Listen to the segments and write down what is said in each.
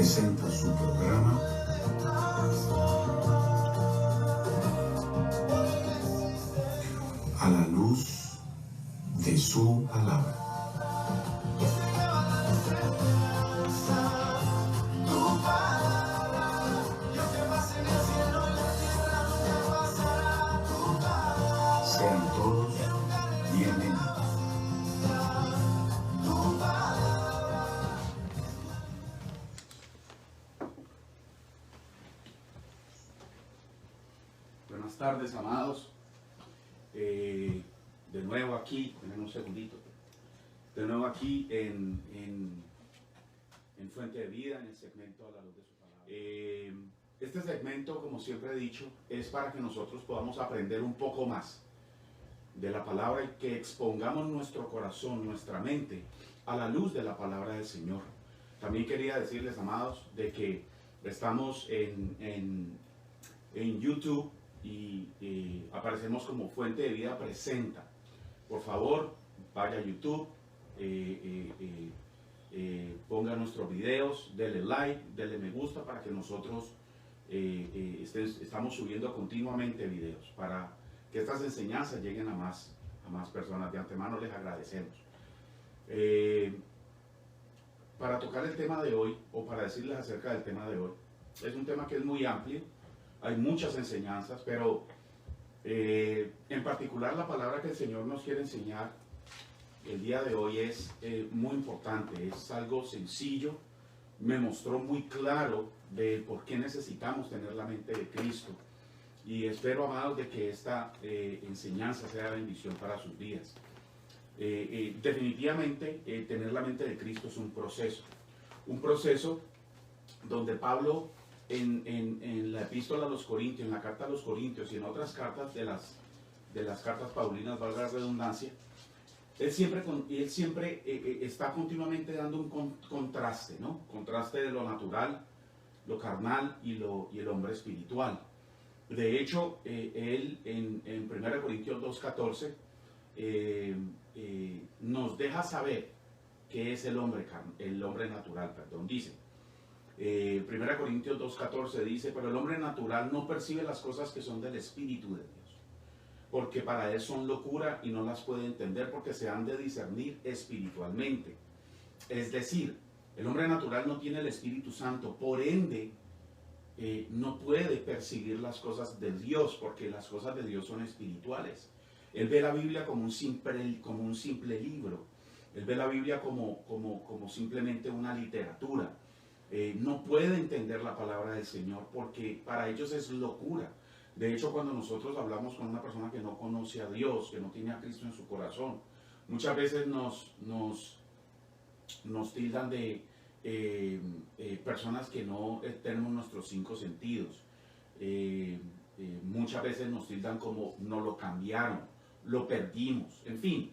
presenta su programa A la luz de su palabra. Sean todos bienvenidos. Buenas tardes, amados. De nuevo aquí, denme un segundito. De nuevo aquí en Fuente de Vida, en el segmento A la luz de su palabra. Este segmento, como siempre he dicho, es para que nosotros podamos aprender un poco más de la palabra y que expongamos nuestro corazón, nuestra mente a la luz de la palabra del Señor. También quería decirles, amados, de que estamos en YouTube y aparecemos como Fuente de Vida Presenta. Por favor, vaya a YouTube, ponga nuestros videos, denle like, denle me gusta para que nosotros estamos subiendo continuamente videos para que estas enseñanzas lleguen a más personas. De antemano les agradecemos. Para tocar el tema de hoy, o para decirles acerca del tema de hoy, es un tema que es muy amplio, hay muchas enseñanzas, pero en particular la palabra que el Señor nos quiere enseñar el día de hoy es muy importante, es algo sencillo, me mostró muy claro de por qué necesitamos tener la mente de Cristo. Y espero, amados, de que esta enseñanza sea bendición para sus vidas. Definitivamente, tener la mente de Cristo es un proceso donde Pablo en la epístola a los Corintios, en la carta a los Corintios y en otras cartas de las cartas paulinas, valga la redundancia, él siempre está continuamente dando un contraste, ¿no? Contraste de lo natural, lo carnal y el hombre espiritual. De hecho, él en 1 Corintios 2:14 nos deja saber qué es el hombre natural, dice. 1 Corintios 2:14 dice, pero el hombre natural no percibe las cosas que son del Espíritu de Dios, porque para él son locura y no las puede entender porque se han de discernir espiritualmente. Es decir, el hombre natural no tiene el Espíritu Santo, por ende, no puede percibir las cosas de Dios, porque las cosas de Dios son espirituales. Él ve la Biblia como un simple libro. Él ve la Biblia como simplemente una literatura. No puede entender la palabra del Señor porque para ellos es locura. De hecho, cuando nosotros hablamos con una persona que no conoce a Dios, que no tiene a Cristo en su corazón, muchas veces nos tildan de personas que no tenemos nuestros 5 sentidos. Muchas veces nos tildan como no lo cambiaron, lo perdimos, en fin.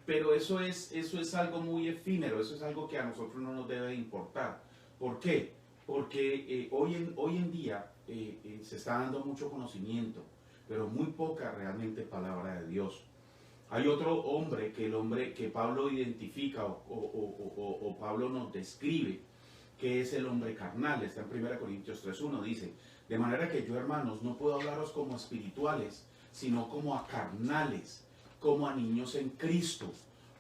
Pero eso es algo muy efímero, eso es algo que a nosotros no nos debe importar. ¿Por qué? Porque hoy en día se está dando mucho conocimiento, pero muy poca realmente palabra de Dios. Hay otro hombre que Pablo identifica o Pablo nos describe, que es el hombre carnal. Está en 1 Corintios 3:1, dice, de manera que yo, hermanos, no puedo hablaros como espirituales, sino como a carnales, como a niños en Cristo.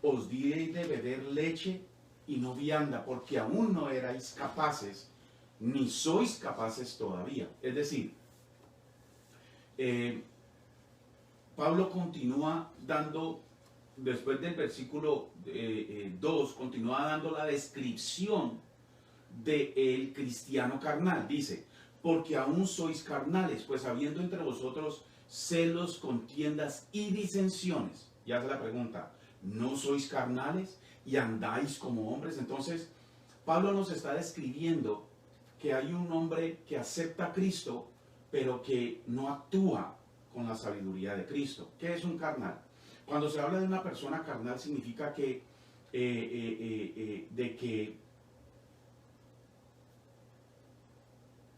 Os di de beber leche y no vianda, porque aún no erais capaces, ni sois capaces todavía. Es decir, Pablo continúa dando, después del versículo 2, continúa dando la descripción del cristiano carnal. Dice, porque aún sois carnales, pues habiendo entre vosotros celos, contiendas y disensiones. Ya hace la pregunta, ¿no sois carnales y andáis como hombres? Entonces, Pablo nos está describiendo que hay un hombre que acepta a Cristo, pero que no actúa con la sabiduría de Cristo. ¿Qué es un carnal? Cuando se habla de una persona carnal significa que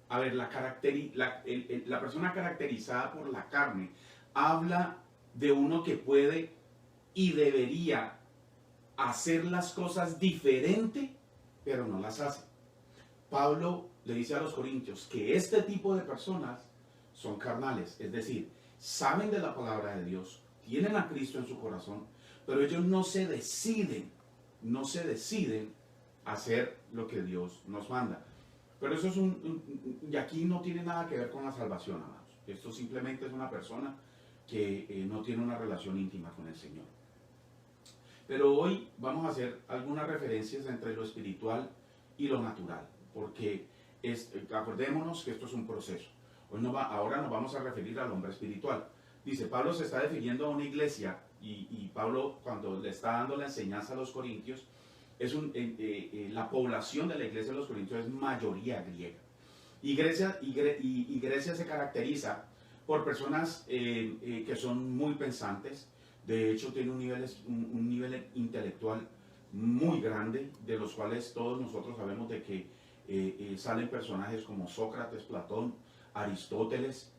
a ver, la persona caracterizada por la carne habla de uno que puede y debería hacer las cosas diferente pero no las hacen. Pablo le dice a los corintios que este tipo de personas son carnales, es decir, saben de la palabra de Dios, tienen a Cristo en su corazón, pero ellos no se deciden a hacer lo que Dios nos manda. Pero eso es y aquí no tiene nada que ver con la salvación, amados. Esto simplemente es una persona que no tiene una relación íntima con el Señor. Pero hoy vamos a hacer algunas referencias entre lo espiritual y lo natural, porque acordémonos que esto es un proceso. Ahora nos vamos a referir al hombre espiritual. Dice, Pablo se está definiendo a una iglesia, y Pablo, cuando le está dando la enseñanza a los corintios, la población de la iglesia de los corintios es mayoría griega. Y Grecia se caracteriza por personas que son muy pensantes. De hecho, tiene un nivel intelectual muy grande, de los cuales todos nosotros sabemos de que salen personajes como Sócrates, Platón, Aristóteles.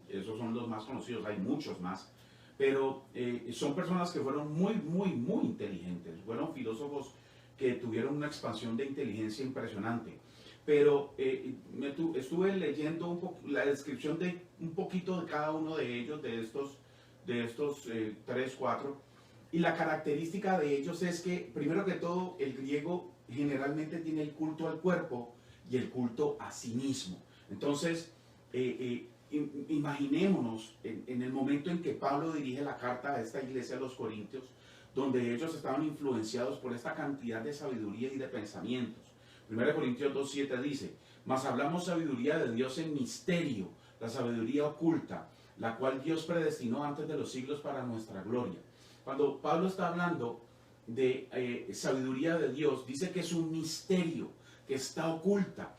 Esos son los más conocidos, hay muchos más. Pero son personas que fueron muy inteligentes. Fueron filósofos que tuvieron una expansión de inteligencia impresionante. Pero estuve leyendo la descripción de un poquito de cada uno de ellos, de estos 3, 4. Y la característica de ellos es que, primero que todo, el griego generalmente tiene el culto al cuerpo y el culto a sí mismo. Entonces, imaginémonos en el momento en que Pablo dirige la carta a esta iglesia de los Corintios, donde ellos estaban influenciados por esta cantidad de sabiduría y de pensamientos. 1 Corintios 2:7 dice, mas hablamos sabiduría de Dios en misterio, la sabiduría oculta, la cual Dios predestinó antes de los siglos para nuestra gloria. Cuando Pablo está hablando de sabiduría de Dios, dice que es un misterio, que está oculta,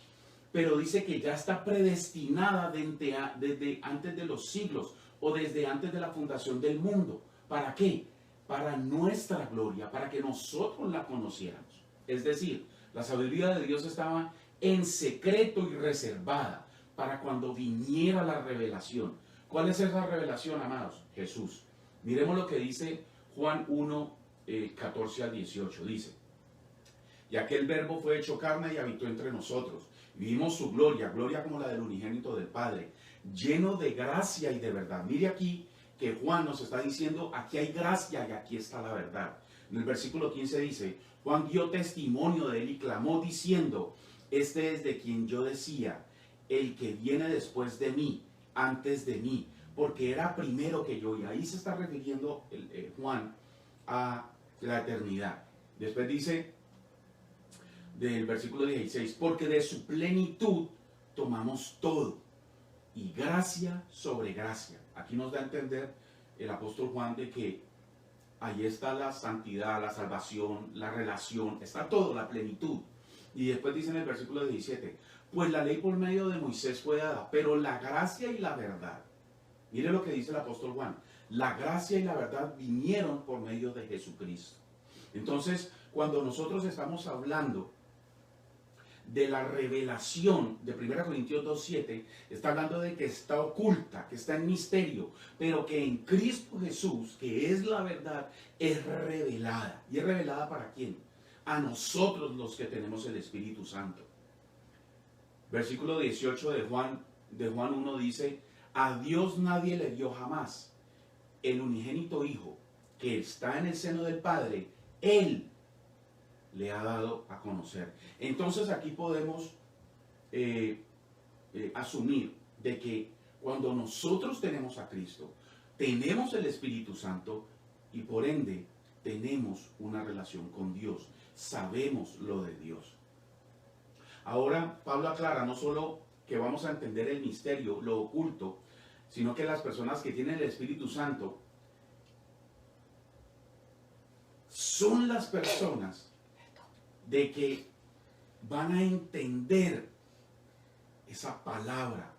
pero dice que ya está predestinada desde antes de los siglos o desde antes de la fundación del mundo. ¿Para qué? Para nuestra gloria, para que nosotros la conociéramos. Es decir, la sabiduría de Dios estaba en secreto y reservada para cuando viniera la revelación. ¿Cuál es esa revelación, amados? Jesús. Miremos lo que dice Juan 1, 14 al 18. Dice, y aquel verbo fue hecho carne y habitó entre nosotros. Vimos su gloria, gloria como la del unigénito del Padre, lleno de gracia y de verdad. Mire aquí que Juan nos está diciendo, aquí hay gracia y aquí está la verdad. En el versículo 15 dice, Juan dio testimonio de él y clamó diciendo, este es de quien yo decía, el que viene después de mí, antes de mí, porque era primero que yo. Y ahí se está refiriendo Juan a la eternidad. Después dice, del versículo 16, porque de su plenitud tomamos todo, y gracia sobre gracia. Aquí nos da a entender el apóstol Juan de que ahí está la santidad, la salvación, la relación, está todo, la plenitud. Y después dice en el versículo 17, pues la ley por medio de Moisés fue dada, pero la gracia y la verdad, mire lo que dice el apóstol Juan, la gracia y la verdad vinieron por medio de Jesucristo. Entonces, cuando nosotros estamos hablando de la revelación de 1 Corintios 2:7, está hablando de que está oculta, que está en misterio, pero que en Cristo Jesús, que es la verdad, es revelada. ¿Y es revelada para quién? A nosotros los que tenemos el Espíritu Santo. Versículo 18 de Juan 1 dice, a Dios nadie le dio jamás, el unigénito Hijo, que está en el seno del Padre, Él le ha dado a conocer. Entonces aquí podemos asumir de que cuando nosotros tenemos a Cristo, tenemos el Espíritu Santo y por ende tenemos una relación con Dios, sabemos lo de Dios. Ahora Pablo aclara no solo que vamos a entender el misterio, lo oculto, sino que las personas que tienen el Espíritu Santo son las personas de que van a entender esa palabra,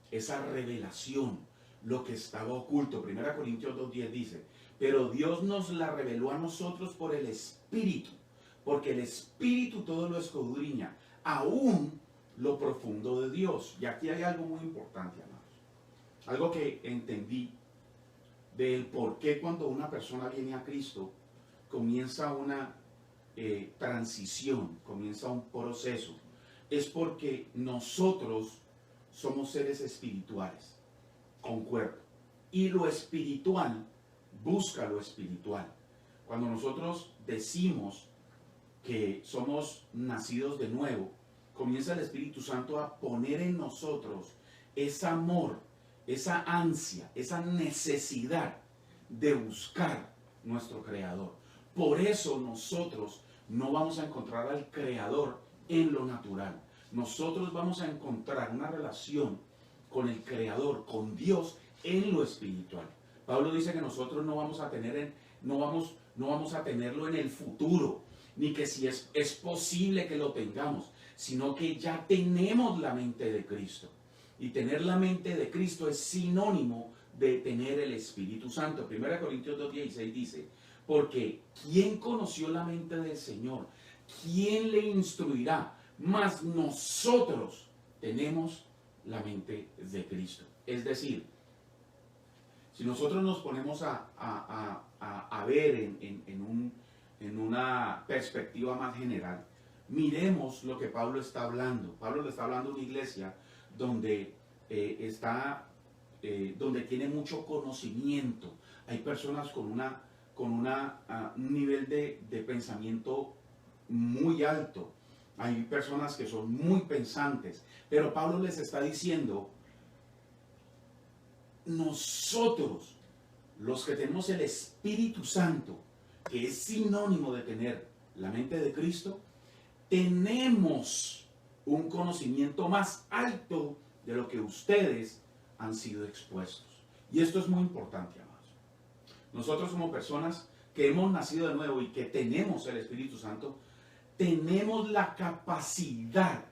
esa revelación, lo que estaba oculto. 1 Corintios 2:10 dice, pero Dios nos la reveló a nosotros por el Espíritu, porque el Espíritu todo lo escudriña, aún lo profundo de Dios. Y aquí hay algo muy importante, amados. Algo que entendí del por qué cuando una persona viene a Cristo comienza una transición, comienza un proceso, es porque nosotros somos seres espirituales, con cuerpo. Y lo espiritual busca lo espiritual. Cuando nosotros decimos que somos nacidos de nuevo, comienza el Espíritu Santo a poner en nosotros ese amor, esa ansia, esa necesidad de buscar nuestro Creador. Por eso nosotros no vamos a encontrar al Creador en lo natural. Nosotros vamos a encontrar una relación con el Creador, con Dios, en lo espiritual. Pablo dice que nosotros no vamos a tenerlo en el futuro, ni que si es posible que lo tengamos, sino que ya tenemos la mente de Cristo. Y tener la mente de Cristo es sinónimo de tener el Espíritu Santo. 1 Corintios 2:16 dice, porque ¿quién conoció la mente del Señor? ¿Quién le instruirá? Mas nosotros tenemos la mente de Cristo. Es decir, si nosotros nos ponemos a ver en una perspectiva más general, miremos lo que Pablo está hablando. Pablo le está hablando a una iglesia donde donde tiene mucho conocimiento. Hay personas con un nivel de pensamiento muy alto. Hay personas que son muy pensantes. Pero Pablo les está diciendo, nosotros, los que tenemos el Espíritu Santo, que es sinónimo de tener la mente de Cristo, tenemos un conocimiento más alto de lo que ustedes han sido expuestos. Y esto es muy importante, amados. Nosotros como personas que hemos nacido de nuevo y que tenemos el Espíritu Santo, tenemos la capacidad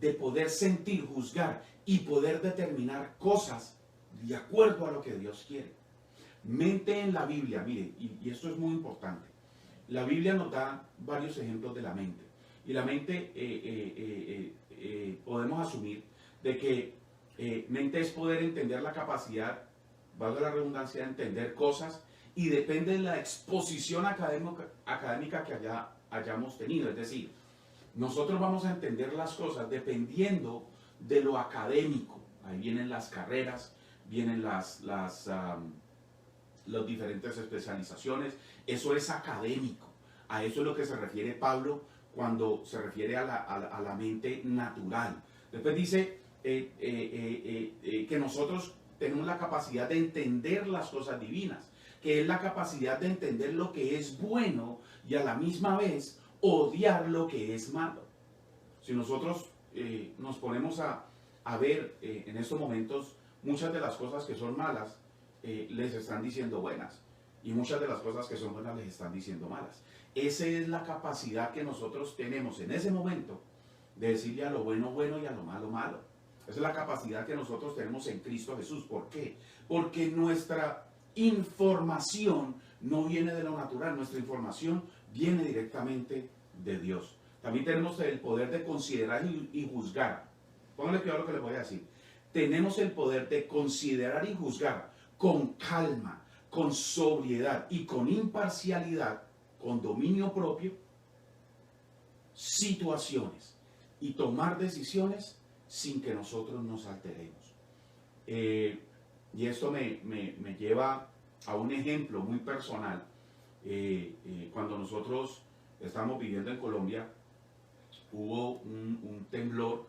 de poder sentir, juzgar y poder determinar cosas de acuerdo a lo que Dios quiere. Mente en la Biblia, mire, y esto es muy importante. La Biblia nos da varios ejemplos de la mente. Y la mente podemos asumir de que mente es poder entender la capacidad, valga la redundancia, de entender cosas, y depende de la exposición académica que hayamos tenido. Es decir, nosotros vamos a entender las cosas dependiendo de lo académico. Ahí vienen las carreras, vienen las diferentes especializaciones. Eso es académico. A eso es lo que se refiere Pablo cuando se refiere a la mente natural. Después dice que nosotros tenemos la capacidad de entender las cosas divinas, que es la capacidad de entender lo que es bueno y a la misma vez odiar lo que es malo. Si nosotros nos ponemos a ver en estos momentos, muchas de las cosas que son malas les están diciendo buenas, y muchas de las cosas que son buenas les están diciendo malas. Esa es la capacidad que nosotros tenemos en ese momento de decirle a lo bueno bueno y a lo malo malo. Esa es la capacidad que nosotros tenemos en Cristo Jesús. ¿Por qué? Porque nuestra información no viene de lo natural, nuestra información viene directamente de Dios. También tenemos el poder de considerar y juzgar. Pónganle cuidado a lo que les voy a decir. Tenemos el poder de considerar y juzgar con calma, con sobriedad y con imparcialidad, con dominio propio, situaciones, y tomar decisiones sin que nosotros nos alteremos. Y esto me lleva a un ejemplo muy personal. Cuando nosotros estábamos viviendo en Colombia, hubo un temblor,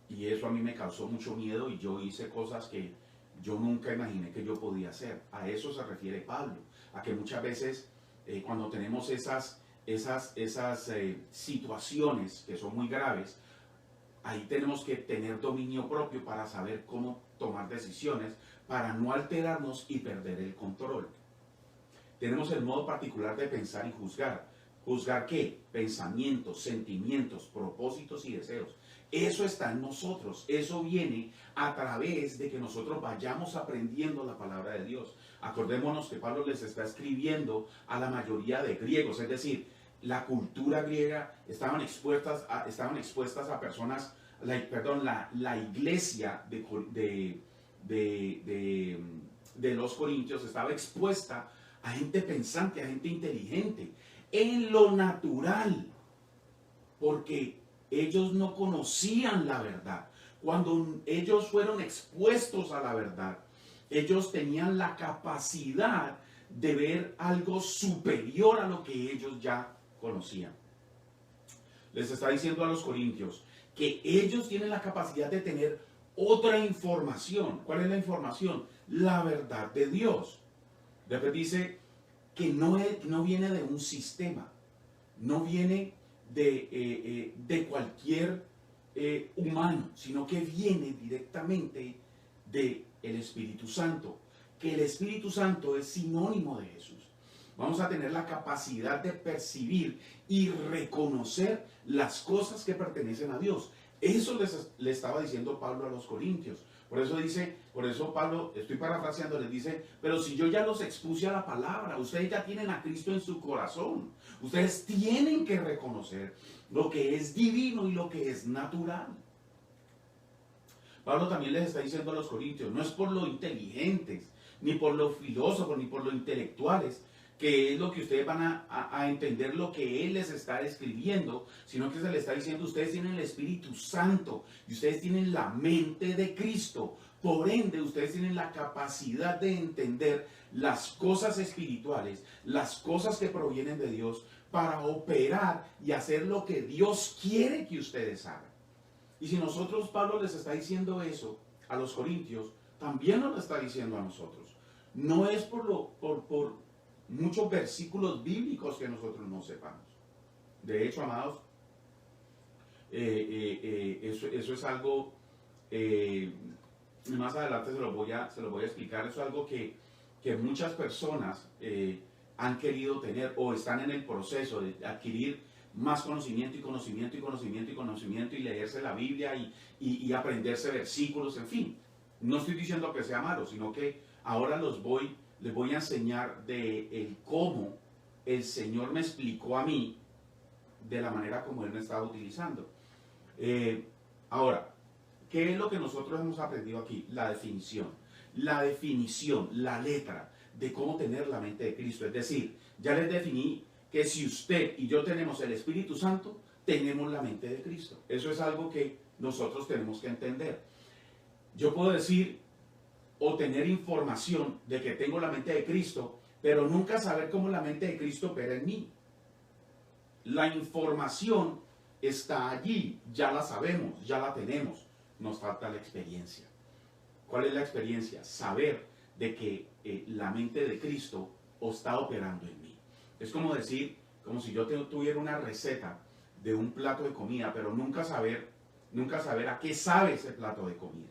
y eso a mí me causó mucho miedo, y yo hice cosas que yo nunca imaginé que yo podía hacer. A eso se refiere Pablo, a que muchas veces cuando tenemos esas situaciones que son muy graves, ahí tenemos que tener dominio propio para saber cómo tomar decisiones, para no alterarnos y perder el control. Tenemos el modo particular de pensar y juzgar. ¿Juzgar qué? Pensamientos, sentimientos, propósitos y deseos. Eso está en nosotros. Eso viene a través de que nosotros vayamos aprendiendo la palabra de Dios. Acordémonos que Pablo les está escribiendo a la mayoría de griegos, es decir, la cultura griega estaban expuestas a personas, la iglesia de los corintios estaba expuesta a gente pensante, a gente inteligente. En lo natural, porque ellos no conocían la verdad. Cuando ellos fueron expuestos a la verdad, ellos tenían la capacidad de ver algo superior a lo que ellos ya conocían. Les está diciendo a los corintios que ellos tienen la capacidad de tener otra información. ¿Cuál es la información? La verdad de Dios. Después dice que no viene de un sistema, no viene de cualquier humano, sino que viene directamente del Espíritu Santo, que el Espíritu Santo es sinónimo de Jesús. Vamos a tener la capacidad de percibir y reconocer las cosas que pertenecen a Dios. Eso le estaba diciendo Pablo a los corintios. Por eso Pablo, estoy parafraseando, les dice, pero si yo ya los expuse a la palabra, ustedes ya tienen a Cristo en su corazón. Ustedes tienen que reconocer lo que es divino y lo que es natural. Pablo también les está diciendo a los corintios, no es por lo inteligentes, ni por los filósofos, ni por los intelectuales, que es lo que ustedes van a entender lo que él les está escribiendo, sino que se les está diciendo, ustedes tienen el Espíritu Santo y ustedes tienen la mente de Cristo. Por ende, ustedes tienen la capacidad de entender las cosas espirituales, las cosas que provienen de Dios, para operar y hacer lo que Dios quiere que ustedes hagan. Y si nosotros, Pablo les está diciendo eso a los corintios, también nos lo está diciendo a nosotros. No es por muchos versículos bíblicos que nosotros no sepamos. De hecho, amados, eso es algo, más adelante se lo voy a explicar, eso es algo que muchas personas han querido tener o están en el proceso de adquirir más conocimiento y conocimiento y conocimiento y conocimiento y leerse la Biblia y aprenderse versículos, en fin. No estoy diciendo que sea malo, sino que ahora les voy a enseñar de el cómo el Señor me explicó a mí de la manera como Él me estaba utilizando. Ahora, ¿qué es lo que nosotros hemos aprendido aquí? La definición, la letra de cómo tener la mente de Cristo. Es decir, ya les definí que si usted y yo tenemos el Espíritu Santo, tenemos la mente de Cristo. Eso es algo que nosotros tenemos que entender. Yo puedo decir o tener información de que tengo la mente de Cristo, pero nunca saber cómo la mente de Cristo opera en mí. La información está allí, ya la sabemos, ya la tenemos. Nos falta la experiencia. ¿Cuál es la experiencia? Saber de que la mente de Cristo está operando en mí. Es como decir, como si yo tuviera una receta de un plato de comida, pero nunca saber a qué sabe ese plato de comida.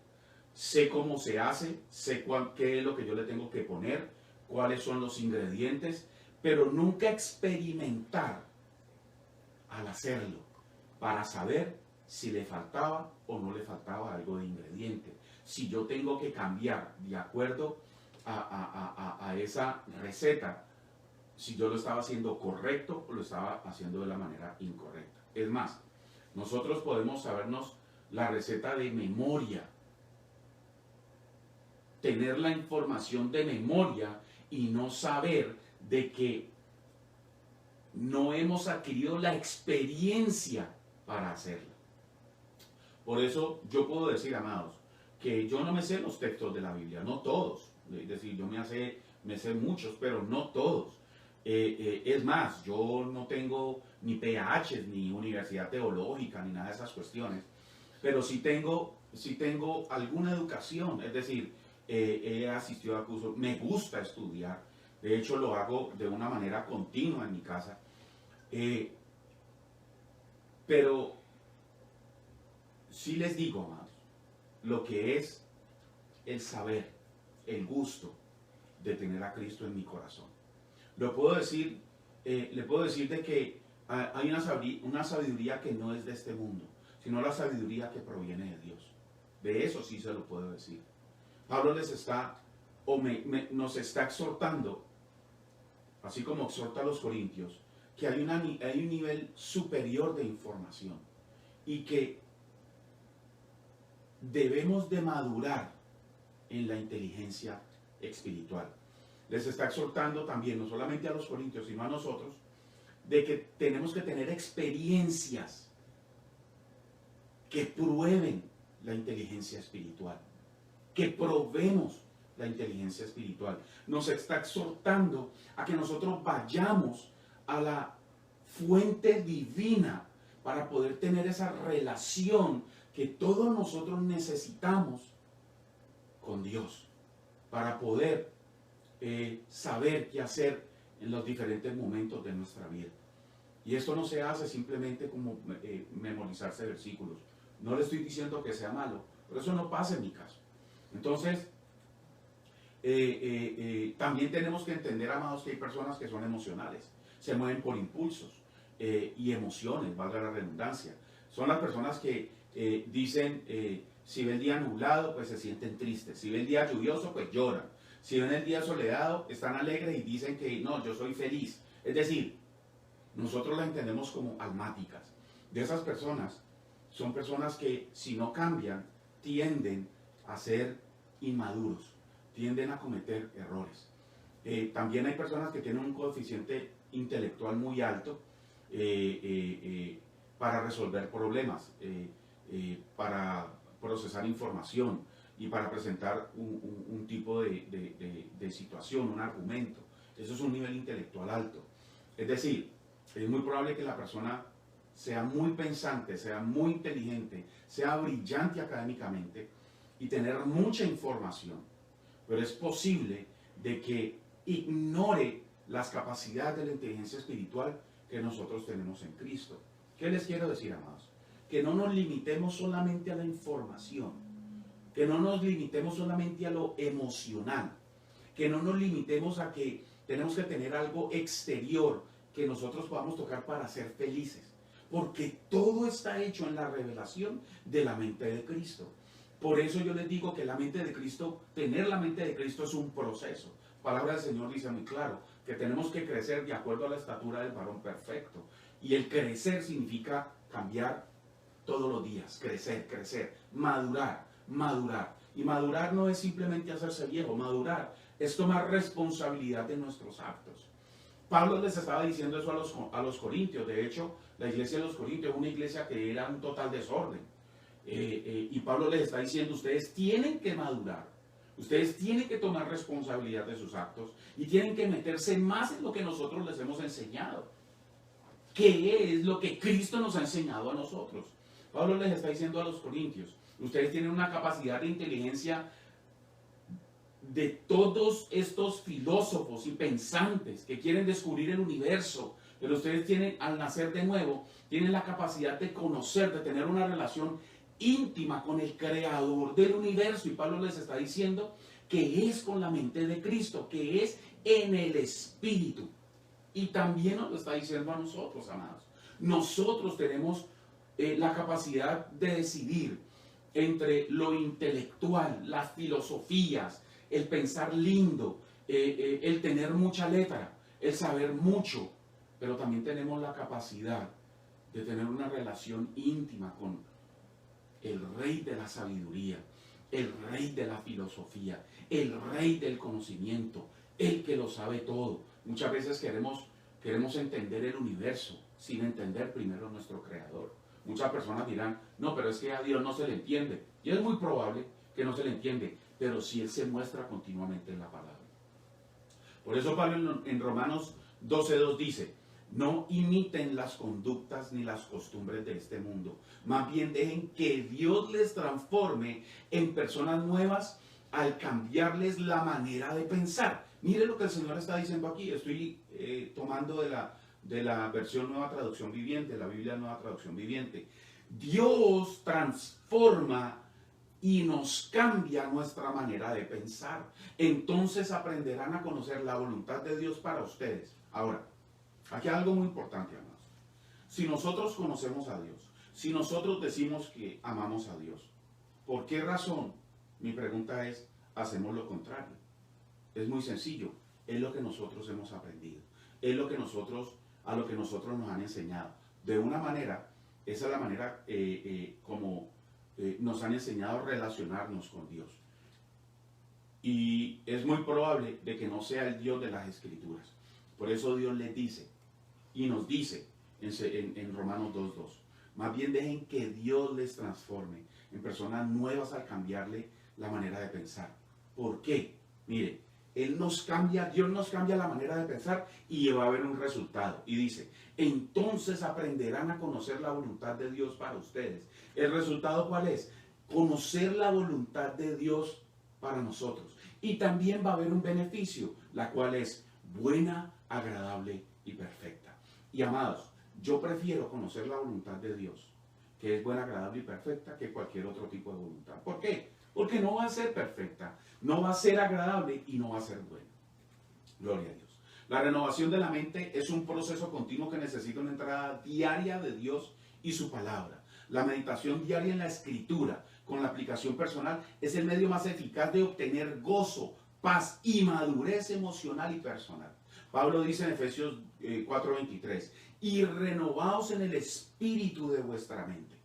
Sé cómo se hace, sé qué es lo que yo le tengo que poner, cuáles son los ingredientes, pero nunca experimentar al hacerlo para saber si le faltaba o no le faltaba algo de ingrediente. Si yo tengo que cambiar de acuerdo a esa receta, si yo lo estaba haciendo correcto o lo estaba haciendo de la manera incorrecta. Es más, nosotros podemos sabernos la receta de memoria, tener la información de memoria y no saber de que no hemos adquirido la experiencia para hacerla. Por eso yo puedo decir, amados, que yo no me sé los textos de la Biblia, no todos. Es decir, yo me sé muchos, pero no todos. Es más, yo no tengo ni PhD, ni universidad teológica, ni nada de esas cuestiones, pero sí tengo alguna educación, es decir, he asistido a cursos, me gusta estudiar, de hecho lo hago de una manera continua en mi casa, pero sí les digo, amados, lo que es el saber, el gusto de tener a Cristo en mi corazón. Le puedo decir de que hay una sabiduría que no es de este mundo, sino la sabiduría que proviene de Dios. De eso sí se lo puedo decir. Pablo nos está exhortando, así como exhorta a los corintios, que hay un nivel superior de información y que debemos de madurar en la inteligencia espiritual. Les está exhortando también, no solamente a los corintios, sino a nosotros, de que tenemos que tener experiencias que prueben la inteligencia espiritual, que probemos la inteligencia espiritual. Nos está exhortando a que nosotros vayamos a la fuente divina para poder tener esa relación que todos nosotros necesitamos con Dios, para poder saber qué hacer en los diferentes momentos de nuestra vida. Y esto no se hace simplemente como memorizarse versículos. No le estoy diciendo que sea malo, pero eso no pasa en mi caso. Entonces, también tenemos que entender, amados, que hay personas que son emocionales, se mueven por impulsos y emociones, valga la redundancia. Son las personas que dicen, si ven el día nublado, pues se sienten tristes. Si ven el día lluvioso, pues lloran. Si ven el día soleado, están alegres y dicen que no, yo soy feliz. Es decir, nosotros las entendemos como almáticas. De esas personas, son personas que si no cambian, tienden a ser inmaduros, tienden a cometer errores. También hay personas que tienen un coeficiente intelectual muy alto para resolver problemas, para procesar información y para presentar un tipo de situación, un argumento. Eso es un nivel intelectual alto. Es decir, es muy probable que la persona sea muy pensante, sea muy inteligente, sea brillante académicamente y tener mucha información, pero es posible de que ignore las capacidades de la inteligencia espiritual que nosotros tenemos en Cristo. ¿Qué les quiero decir, amados? Que no nos limitemos solamente a la información, que no nos limitemos solamente a lo emocional, que no nos limitemos a que tenemos que tener algo exterior que nosotros podamos tocar para ser felices, porque todo está hecho en la revelación de la mente de Cristo. Por eso yo les digo que la mente de Cristo, tener la mente de Cristo es un proceso. La palabra del Señor dice muy claro que tenemos que crecer de acuerdo a la estatura del varón perfecto. Y el crecer significa cambiar todos los días, crecer, crecer, madurar, madurar. Y madurar no es simplemente hacerse viejo, madurar es tomar responsabilidad de nuestros actos. Pablo les estaba diciendo eso a los corintios. De hecho, la iglesia de los corintios es una iglesia que era un total desorden. Y Pablo les está diciendo, ustedes tienen que madurar, ustedes tienen que tomar responsabilidad de sus actos y tienen que meterse más en lo que nosotros les hemos enseñado. ¿Qué es lo que Cristo nos ha enseñado a nosotros? Pablo les está diciendo a los corintios, ustedes tienen una capacidad de inteligencia de todos estos filósofos y pensantes que quieren descubrir el universo, pero ustedes tienen, al nacer de nuevo, tienen la capacidad de conocer, de tener una relación íntima con el creador del universo. Y Pablo les está diciendo que es con la mente de Cristo, que es en el Espíritu. Y también nos lo está diciendo a nosotros, amados. Nosotros tenemos la capacidad de decidir entre lo intelectual, las filosofías, el pensar lindo, el tener mucha letra, el saber mucho, pero también tenemos la capacidad de tener una relación íntima con el Rey de la sabiduría, el Rey de la filosofía, el Rey del conocimiento, el que lo sabe todo. Muchas veces queremos entender el universo sin entender primero a nuestro Creador. Muchas personas dirán, no, pero es que a Dios no se le entiende. Y es muy probable que no se le entiende, pero sí Él se muestra continuamente en la palabra. Por eso Pablo en Romanos 12:2 dice, no imiten las conductas ni las costumbres de este mundo. Más bien dejen que Dios les transforme en personas nuevas al cambiarles la manera de pensar. Mire lo que el Señor está diciendo aquí. Estoy tomando de la versión Nueva Traducción Viviente, la Biblia Nueva Traducción Viviente. Dios transforma y nos cambia nuestra manera de pensar. Entonces aprenderán a conocer la voluntad de Dios para ustedes. Ahora, aquí hay algo muy importante, amados. Si nosotros conocemos a Dios, si nosotros decimos que amamos a Dios, ¿por qué razón? Mi pregunta es, hacemos lo contrario. Es muy sencillo, es lo que nosotros hemos aprendido, es lo que a lo que nosotros nos han enseñado. De una manera, esa es la manera como nos han enseñado a relacionarnos con Dios. Y es muy probable de que no sea el Dios de las Escrituras. Por eso Dios les dice, y nos dice en Romanos 2:2, Más bien dejen que Dios les transforme en personas nuevas al cambiarle la manera de pensar. ¿Por qué? Mire, Dios nos cambia la manera de pensar y va a haber un resultado. Y dice, entonces aprenderán a conocer la voluntad de Dios para ustedes. ¿El resultado cuál es? Conocer la voluntad de Dios para nosotros. Y también va a haber un beneficio, la cual es buena, agradable y perfecta. Y amados, yo prefiero conocer la voluntad de Dios, que es buena, agradable y perfecta, que cualquier otro tipo de voluntad. ¿Por qué? Porque no va a ser perfecta, no va a ser agradable y no va a ser buena. Gloria a Dios. La renovación de la mente es un proceso continuo que necesita una entrada diaria de Dios y su palabra. La meditación diaria en la escritura con la aplicación personal es el medio más eficaz de obtener gozo, paz y madurez emocional y personal. Pablo dice en Efesios 4:23, y renovaos en el espíritu de vuestra mente.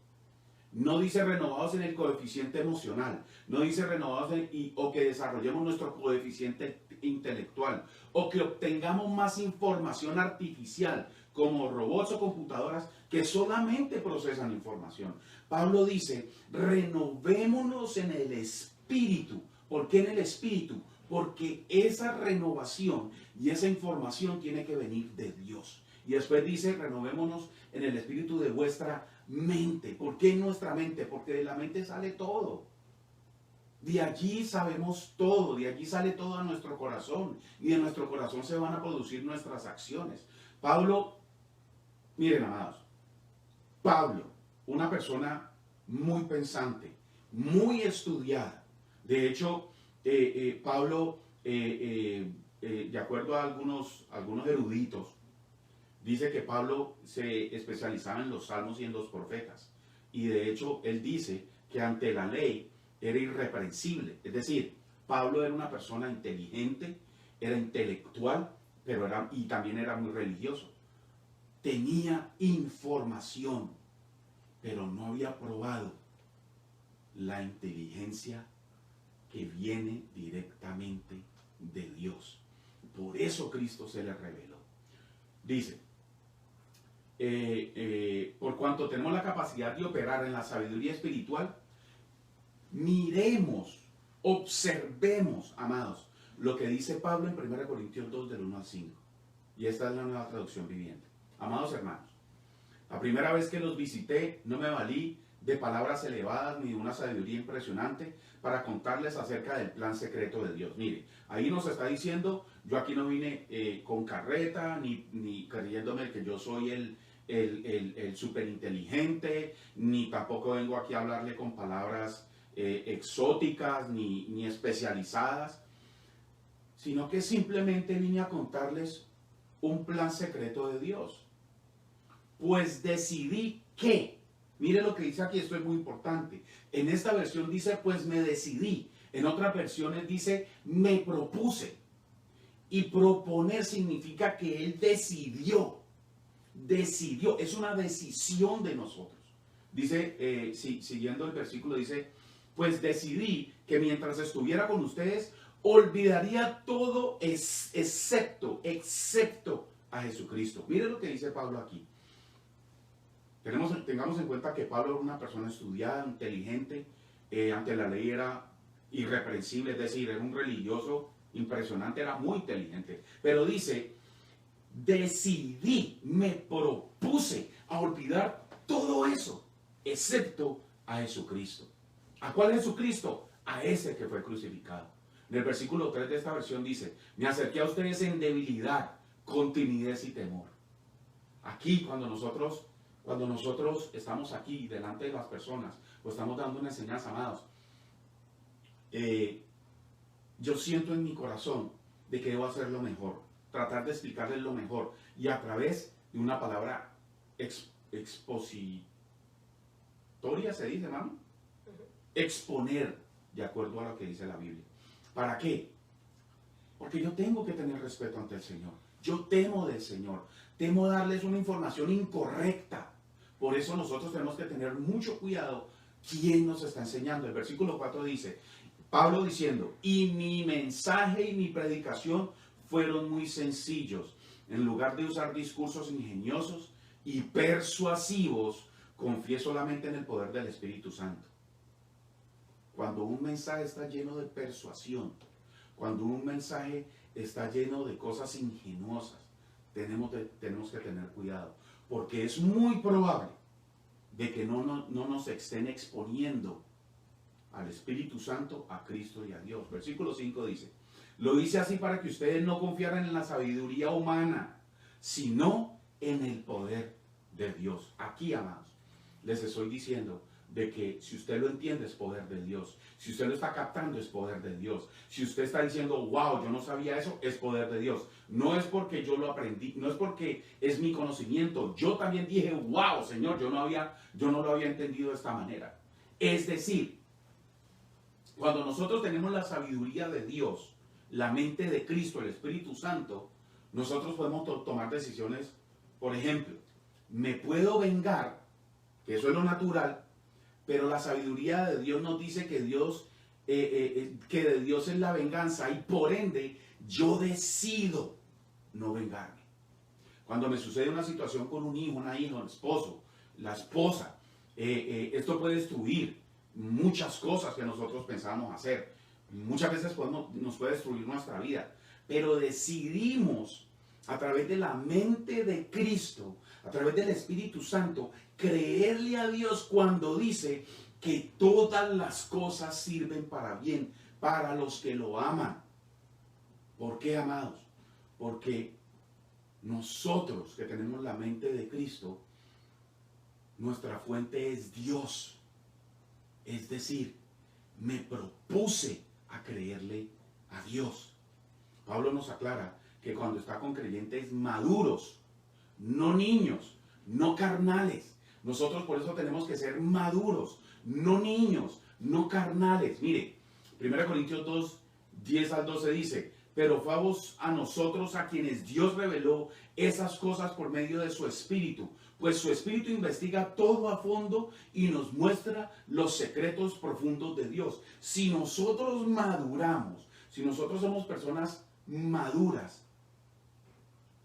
No dice renovados en el coeficiente emocional, no dice renovados o que desarrollemos nuestro coeficiente intelectual, o que obtengamos más información artificial, como robots o computadoras que solamente procesan información. Pablo dice, renovémonos en el espíritu. ¿Por qué en el espíritu? Porque esa renovación y esa información tiene que venir de Dios. Y después dice, renovémonos en el espíritu de vuestra mente. ¿Por qué en nuestra mente? Porque de la mente sale todo. De allí sabemos todo, de allí sale todo a nuestro corazón. Y de nuestro corazón se van a producir nuestras acciones. Pablo, miren amados, Pablo, una persona muy pensante, muy estudiada. De hecho, Pablo, de acuerdo a algunos eruditos, dice que Pablo se especializaba en los salmos y en los profetas. Y de hecho, él dice que ante la ley era irreprensible. Es decir, Pablo era una persona inteligente, era intelectual, y también era muy religioso. Tenía información, pero no había probado la inteligencia que viene directamente de Dios. Por eso Cristo se le reveló. Dice, por cuanto tenemos la capacidad de operar en la sabiduría espiritual, miremos, observemos, amados, lo que dice Pablo en 1 Corintios 2 del 1 al 5. Y esta es la Nueva Traducción Viviente. Amados hermanos, la primera vez que los visité no me valí de palabras elevadas ni de una sabiduría impresionante para contarles acerca del plan secreto de Dios. Mire, ahí nos está diciendo, yo aquí no vine con carreta, ni creyéndome que yo soy el superinteligente, ni tampoco vengo aquí a hablarle con palabras exóticas ni especializadas, sino que simplemente vine a contarles un plan secreto de Dios. Pues decidí que, mire lo que dice aquí, esto es muy importante. En esta versión dice, pues me decidí. En otras versiones dice, me propuse. Y proponer significa que él decidió. Decidió, es una decisión de nosotros. Dice, siguiendo el versículo, dice, pues decidí que mientras estuviera con ustedes, olvidaría todo excepto a Jesucristo. Mire lo que dice Pablo aquí. Tengamos en cuenta que Pablo era una persona estudiada, inteligente, ante la ley era irreprensible, es decir, era un religioso impresionante, era muy inteligente. Pero dice, decidí, me propuse a olvidar todo eso, excepto a Jesucristo. ¿A cuál Jesucristo? A ese que fue crucificado. En el versículo 3 de esta versión dice, me acerqué a ustedes en debilidad, con timidez y temor. Aquí cuando nosotros estamos aquí delante de las personas, pues estamos dando una enseñanza, amados. Yo siento en mi corazón de que debo hacer lo mejor, tratar de explicarles lo mejor, y a través de una palabra expositoria, ¿se dice, hermano? Exponer de acuerdo a lo que dice la Biblia. ¿Para qué? Porque yo tengo que tener respeto ante el Señor. Yo temo del Señor. Temo darles una información incorrecta. Por eso nosotros tenemos que tener mucho cuidado quién nos está enseñando. El versículo 4 dice, Pablo diciendo, y mi mensaje y mi predicación fueron muy sencillos. En lugar de usar discursos ingeniosos y persuasivos, confíe solamente en el poder del Espíritu Santo. Cuando un mensaje está lleno de persuasión, cuando un mensaje está lleno de cosas ingenuosas, tenemos que tener cuidado, porque es muy probable de que no nos estén exponiendo al Espíritu Santo, a Cristo y a Dios. Versículo 5 dice, lo hice así para que ustedes no confiaran en la sabiduría humana, sino en el poder de Dios. Aquí, amados, les estoy diciendo de que si usted lo entiende es poder de Dios. Si usted lo está captando es poder de Dios. Si usted está diciendo, wow, yo no sabía eso, es poder de Dios. No es porque yo lo aprendí, no es porque es mi conocimiento. Yo también dije, wow, Señor, yo no lo había entendido de esta manera. Es decir, cuando nosotros tenemos la sabiduría de Dios, la mente de Cristo, el Espíritu Santo, nosotros podemos tomar decisiones. Por ejemplo, me puedo vengar, que eso es lo natural, pero la sabiduría de Dios nos dice que que de Dios es la venganza y por ende yo decido no vengarme. Cuando me sucede una situación con un hijo, una hija, un esposo, la esposa, esto puede destruir muchas cosas que nosotros pensábamos hacer. Muchas veces nos puede destruir nuestra vida, pero decidimos a través de la mente de Cristo, a través del Espíritu Santo, creerle a Dios cuando dice que todas las cosas sirven para bien, para los que lo aman. ¿Por qué, amados? Porque nosotros que tenemos la mente de Cristo, nuestra fuente es Dios. Es decir, me propuse a creerle a Dios. Pablo nos aclara que cuando está con creyentes maduros, no niños, no carnales. Nosotros por eso tenemos que ser maduros, no niños, no carnales. Mire, 1 Corintios 2, 10 al 12 dice, pero fue a nosotros a quienes Dios reveló esas cosas por medio de su Espíritu, pues su Espíritu investiga todo a fondo y nos muestra los secretos profundos de Dios. Si nosotros maduramos, si nosotros somos personas maduras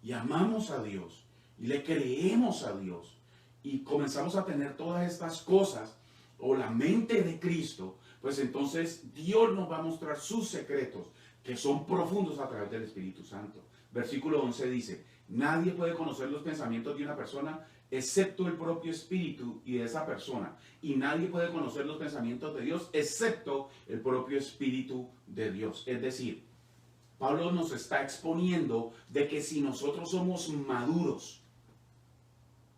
y amamos a Dios y le creemos a Dios y comenzamos a tener todas estas cosas o la mente de Cristo, pues entonces Dios nos va a mostrar sus secretos que son profundos a través del Espíritu Santo. Versículo 11 dice, nadie puede conocer los pensamientos de una persona excepto el propio espíritu y de esa persona. Y nadie puede conocer los pensamientos de Dios excepto el propio espíritu de Dios. Es decir, Pablo nos está exponiendo de que si nosotros somos maduros,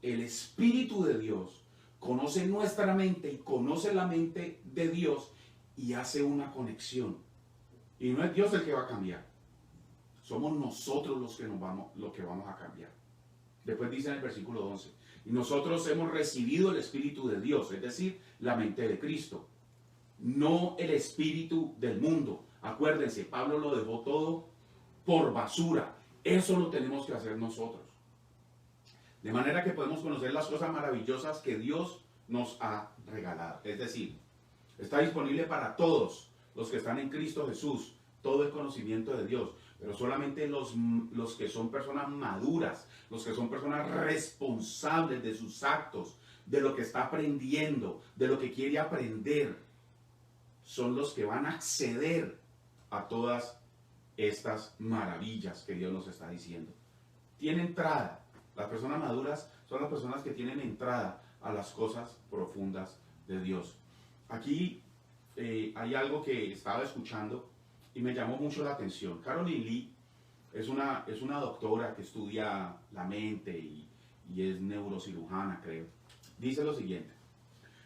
el Espíritu de Dios conoce nuestra mente y conoce la mente de Dios y hace una conexión. Y no es Dios el que va a cambiar. Somos nosotros los que vamos a cambiar. Después dice en el versículo 11, y nosotros hemos recibido el Espíritu de Dios, es decir, la mente de Cristo, no el espíritu del mundo. Acuérdense, Pablo lo dejó todo por basura. Eso lo tenemos que hacer nosotros. De manera que podemos conocer las cosas maravillosas que Dios nos ha regalado. Es decir, está disponible para todos los que están en Cristo Jesús, todo el conocimiento de Dios. Pero solamente los que son personas maduras, los que son personas responsables de sus actos, de lo que está aprendiendo, de lo que quiere aprender, son los que van a acceder a todas estas maravillas que Dios nos está diciendo. Tiene entrada. Las personas maduras son las personas que tienen entrada a las cosas profundas de Dios. Aquí hay algo que estaba escuchando y me llamó mucho la atención. Caroline Lee es una doctora que estudia la mente y es neurocirujana, creo. Dice lo siguiente: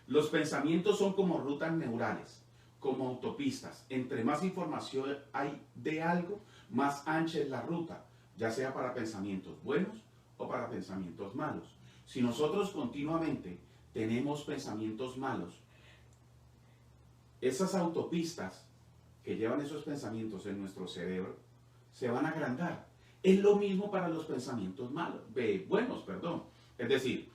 los pensamientos son como rutas neurales, como autopistas. Entre más información hay de algo, más ancha es la ruta, ya sea para pensamientos buenos o para pensamientos malos. Si nosotros continuamente tenemos pensamientos malos, esas autopistas que llevan esos pensamientos en nuestro cerebro se van a agrandar. Es lo mismo para los pensamientos buenos. Es decir,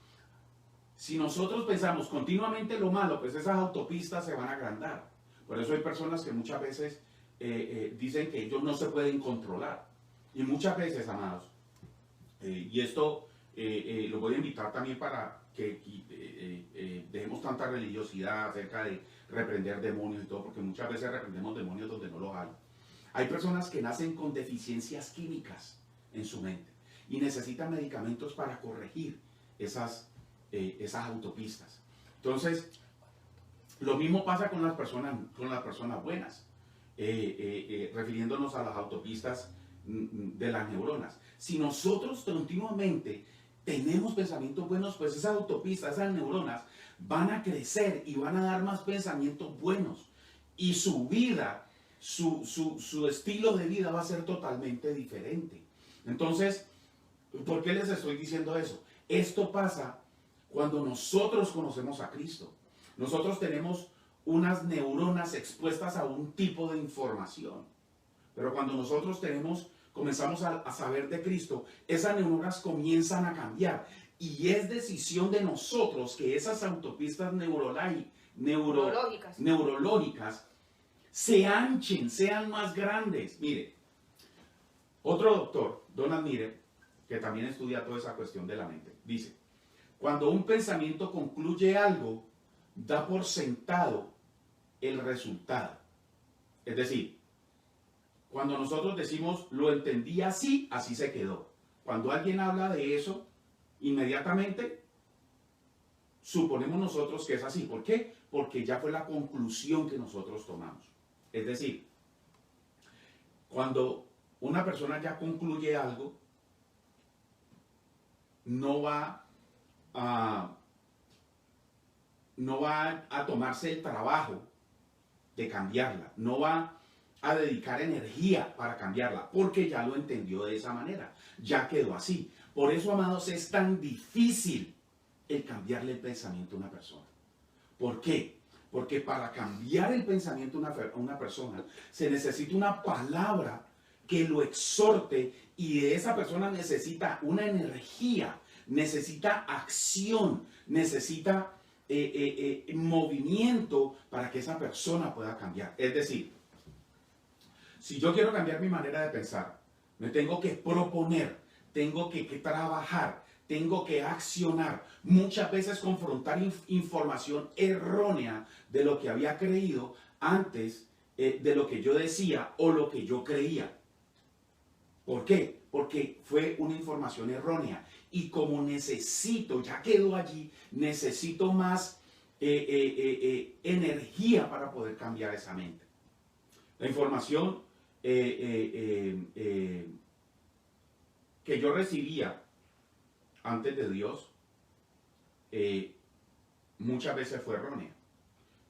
si nosotros pensamos continuamente lo malo, pues esas autopistas se van a agrandar. Por eso hay personas que muchas veces dicen que ellos no se pueden controlar. Y muchas veces, amados, y esto lo voy a invitar también para dejemos tanta religiosidad acerca de reprender demonios y todo, porque muchas veces reprendemos demonios donde no los hay. Hay personas que nacen con deficiencias químicas en su mente y necesitan medicamentos para corregir esas autopistas. Entonces, lo mismo pasa con las personas buenas, refiriéndonos a las autopistas de las neuronas. Si nosotros continuamente tenemos pensamientos buenos, pues esas autopistas, esas neuronas van a crecer y van a dar más pensamientos buenos. Y su vida, su estilo de vida va a ser totalmente diferente. Entonces, ¿por qué les estoy diciendo eso? Esto pasa cuando nosotros conocemos a Cristo. Nosotros tenemos unas neuronas expuestas a un tipo de información. Pero cuando nosotros comenzamos a saber de Cristo, esas neuronas comienzan a cambiar. Y es decisión de nosotros que esas autopistas neurológicas se anchen, sean más grandes. Mire, otro doctor, Donald Miller, que también estudia toda esa cuestión de la mente, dice: cuando un pensamiento concluye algo, da por sentado el resultado. Es decir, cuando nosotros decimos lo entendí así, así se quedó. Cuando alguien habla de eso, inmediatamente suponemos nosotros que es así. ¿Por qué? Porque ya fue la conclusión que nosotros tomamos. Es decir, cuando una persona ya concluye algo, no va a tomarse el trabajo de cambiarla, no va a dedicar energía para cambiarla, porque ya lo entendió de esa manera, ya quedó así. Por eso, amados, es tan difícil el cambiarle el pensamiento a una persona. ¿Por qué? Porque para cambiar el pensamiento a una persona se necesita una palabra que lo exhorte, y de esa persona necesita una energía, necesita acción, necesita movimiento para que esa persona pueda cambiar. Es decir, si yo quiero cambiar mi manera de pensar, me tengo que proponer, tengo que trabajar, tengo que accionar, muchas veces confrontar información errónea de lo que había creído antes, de lo que yo decía o lo que yo creía. ¿Por qué? Porque fue una información errónea. Y como necesito, ya quedó allí, necesito más energía para poder cambiar esa mente. La información que yo recibía antes de Dios muchas veces fue errónea.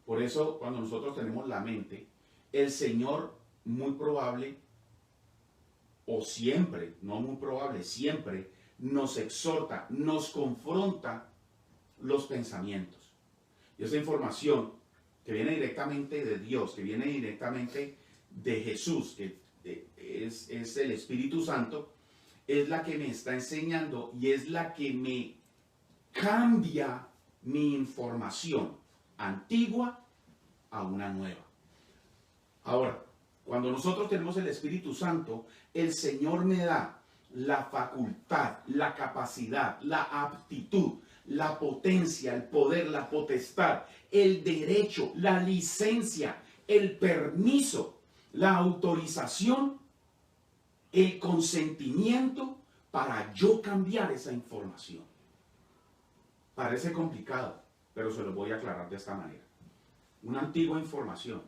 Por eso, cuando nosotros tenemos la mente, el Señor muy probable, o siempre, no muy probable, siempre nos exhorta, nos confronta los pensamientos. Y esa información que viene directamente de Dios, que viene directamente de Jesús, que es el Espíritu Santo, es la que me está enseñando y es la que me cambia mi información antigua a una nueva. Ahora, cuando nosotros tenemos el Espíritu Santo, el Señor me da la facultad, la capacidad, la aptitud, la potencia, el poder, la potestad, el derecho, la licencia, el permiso, la autorización, el consentimiento para yo cambiar esa información. Parece complicado, pero se lo voy a aclarar de esta manera. Una antigua información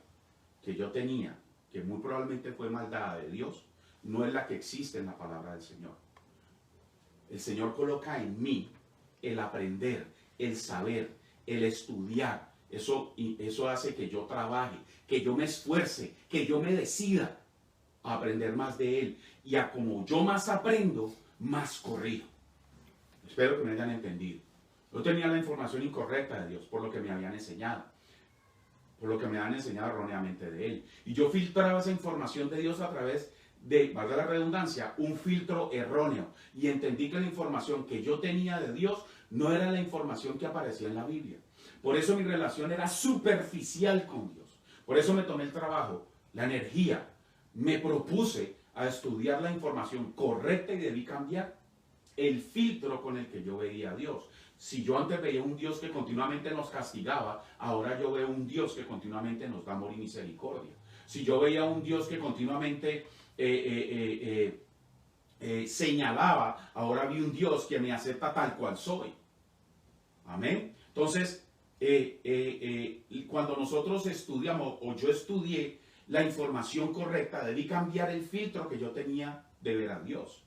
que yo tenía, que muy probablemente fue mal dada de Dios, no es la que existe en la palabra del Señor. El Señor coloca en mí el aprender, el saber, el estudiar. Eso hace que yo trabaje, que yo me esfuerce, que yo me decida a aprender más de Él. Y a como yo más aprendo, más corrijo. Espero que me hayan entendido. Yo tenía la información incorrecta de Dios por lo que me habían enseñado. Por lo que me habían enseñado erróneamente de Él. Y yo filtraba esa información de Dios a través de, valga la redundancia, un filtro erróneo. Y entendí que la información que yo tenía de Dios no era la información que aparecía en la Biblia. Por eso mi relación era superficial con Dios. Por eso me tomé el trabajo, la energía. Me propuse a estudiar la información correcta y debí cambiar el filtro con el que yo veía a Dios. Si yo antes veía un Dios que continuamente nos castigaba, ahora yo veo un Dios que continuamente nos da amor y misericordia. Si yo veía un Dios que continuamente señalaba, ahora vi un Dios que me acepta tal cual soy. Amén. Entonces, cuando nosotros estudiamos, o yo estudié la información correcta, debí cambiar el filtro que yo tenía de ver a Dios.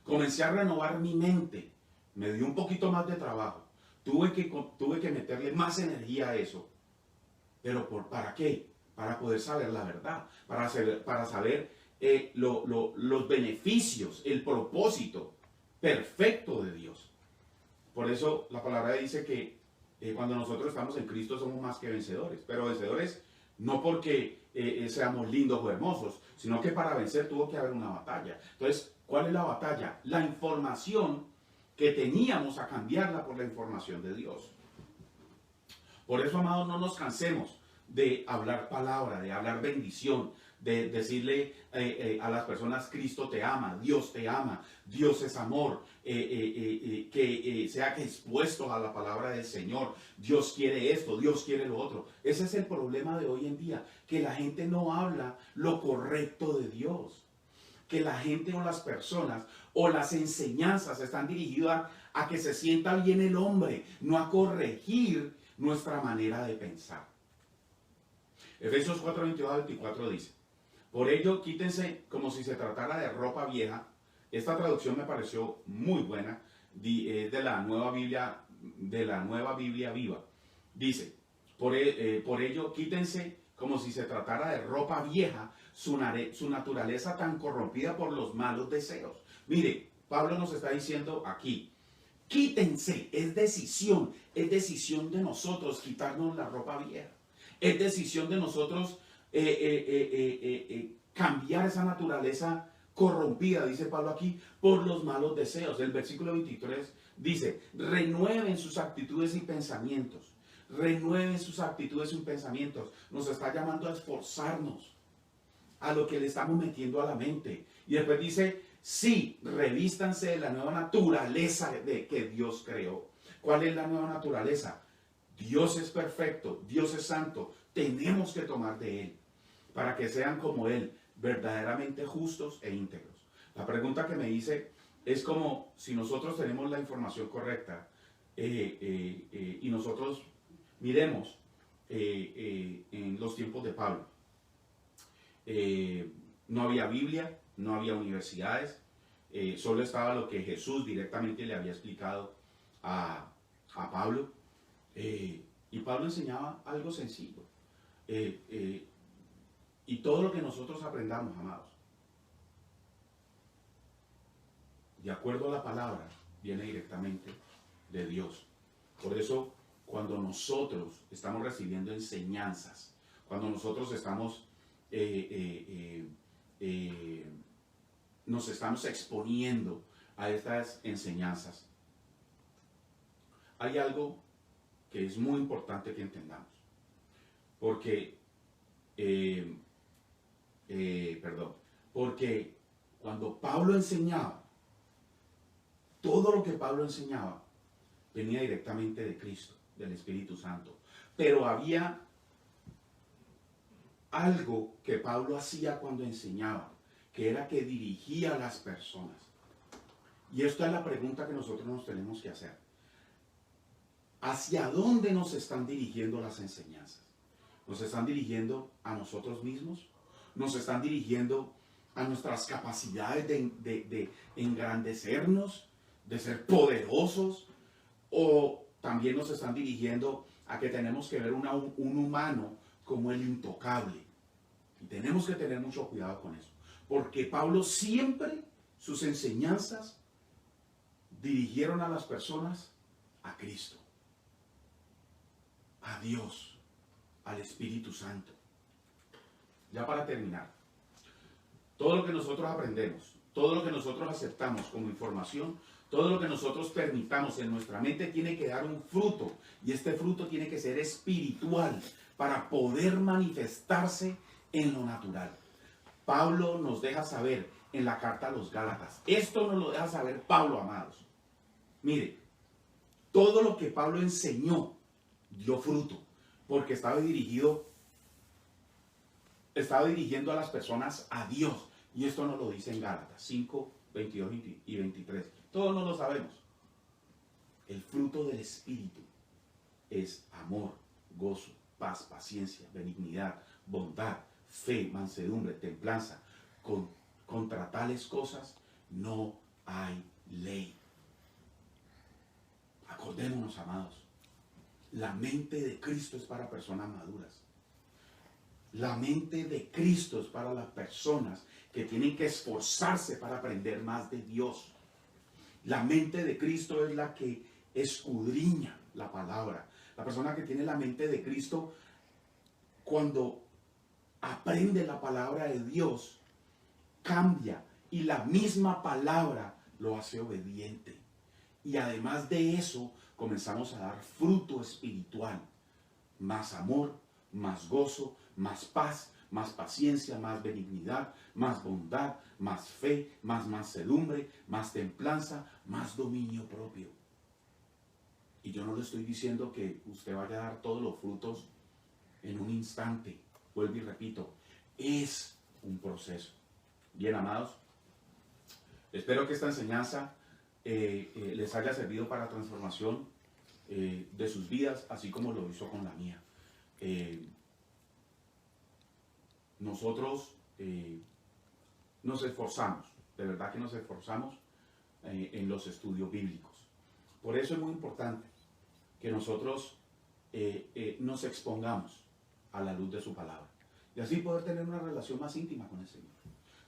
Comencé a renovar mi mente. Me dio un poquito más de trabajo. Tuve que meterle más energía a eso. ¿Pero para qué? Para poder saber la verdad. Para saber los beneficios, el propósito perfecto de Dios. Por eso la palabra dice que cuando nosotros estamos en Cristo somos más que vencedores. Pero vencedores no porque seamos lindos o hermosos, sino que para vencer tuvo que haber una batalla. Entonces, ¿cuál es la batalla? La información que teníamos, a cambiarla por la información de Dios. Por eso, amados, no nos cansemos de hablar palabra, de hablar bendición, de decirle a las personas: Cristo te ama, Dios es amor, que sea expuesto a la palabra del Señor. Dios quiere esto, Dios quiere lo otro. Ese es el problema de hoy en día, que la gente no habla lo correcto de Dios. Que la gente o las personas o las enseñanzas están dirigidas a que se sienta bien el hombre, no a corregir nuestra manera de pensar. Efesios 4, 22 a 24 dice: por ello quítense como si se tratara de ropa vieja. Esta traducción me pareció muy buena, de la Nueva Biblia Viva. Dice: por ello quítense como si se tratara de ropa vieja su naturaleza tan corrompida por los malos deseos. Mire, Pablo nos está diciendo aquí: quítense, es decisión de nosotros quitarnos la ropa vieja. Es decisión de nosotros cambiar esa naturaleza corrompida, dice Pablo aquí, por los malos deseos. El versículo 23 dice: renueven sus actitudes y pensamientos. Renueven sus actitudes y pensamientos. Nos está llamando a esforzarnos a lo que le estamos metiendo a la mente. Y después dice: sí, revístanse de la nueva naturaleza que Dios creó. ¿Cuál es la nueva naturaleza? Dios es perfecto, Dios es santo. Tenemos que tomar de Él para que sean como Él, verdaderamente justos e íntegros. La pregunta que me hice es como si nosotros tenemos la información correcta y nosotros miremos en los tiempos de Pablo. No había Biblia, no había universidades, solo estaba lo que Jesús directamente le había explicado a Pablo. Y Pablo enseñaba algo sencillo. Y todo lo que nosotros aprendamos, amados, de acuerdo a la palabra, viene directamente de Dios. Por eso, cuando nosotros estamos recibiendo enseñanzas, cuando nosotros estamos nos estamos exponiendo a estas enseñanzas, hay algo que es muy importante que entendamos. Porque porque cuando Pablo enseñaba, todo lo que Pablo enseñaba venía directamente de Cristo, del Espíritu Santo. Pero había algo que Pablo hacía cuando enseñaba, que era que dirigía a las personas. Y esta es la pregunta que nosotros nos tenemos que hacer. ¿Hacia dónde nos están dirigiendo las enseñanzas? ¿Nos están dirigiendo a nosotros mismos? ¿Nos están dirigiendo a nuestras capacidades de engrandecernos, de ser poderosos? ¿O también nos están dirigiendo a que tenemos que ver un humano como el intocable? Y tenemos que tener mucho cuidado con eso. Porque Pablo siempre, sus enseñanzas dirigieron a las personas a Cristo, a Dios, al Espíritu Santo. Ya para terminar, todo lo que nosotros aprendemos, todo lo que nosotros aceptamos como información, todo lo que nosotros permitamos en nuestra mente tiene que dar un fruto. Y este fruto tiene que ser espiritual para poder manifestarse en lo natural. Pablo nos deja saber en la carta a los Gálatas. Esto nos lo deja saber Pablo, amados. Mire, Todo lo que Pablo enseñó dio fruto, porque estaba dirigiendo a las personas a Dios. Y esto nos lo dice en Gálatas 5, 22 y 23. Todos no lo sabemos. El fruto del Espíritu es amor, gozo, paz, paciencia, benignidad, bondad, fe, mansedumbre, templanza. Contra tales cosas no hay ley. Acordémonos, amados, la mente de Cristo es para personas maduras. La mente de Cristo es para las personas que tienen que esforzarse para aprender más de Dios. La mente de Cristo es la que escudriña la palabra. La persona que tiene la mente de Cristo, cuando aprende la palabra de Dios, cambia y la misma palabra lo hace obediente. Y además de eso, comenzamos a dar fruto espiritual. Más amor, más gozo, más paz, más paciencia, más benignidad, más bondad, más fe, más mansedumbre, más templanza, más dominio propio. Y yo no le estoy diciendo que usted vaya a dar todos los frutos en un instante. Vuelvo y repito, es un proceso. Bien, amados, espero que esta enseñanza les haya servido para transformación de sus vidas, así como lo hizo con la mía. Nosotros nos esforzamos, de verdad que nos esforzamos en los estudios bíblicos. Por eso es muy importante que nosotros nos expongamos a la luz de su palabra y así poder tener una relación más íntima con el Señor.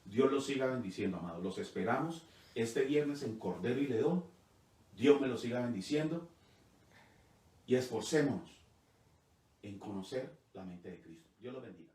Dios los siga bendiciendo, amados. Los esperamos este viernes en Cordero y León. Dios me los siga bendiciendo y esforcémonos en conocer la mente de Cristo. Dios los bendiga.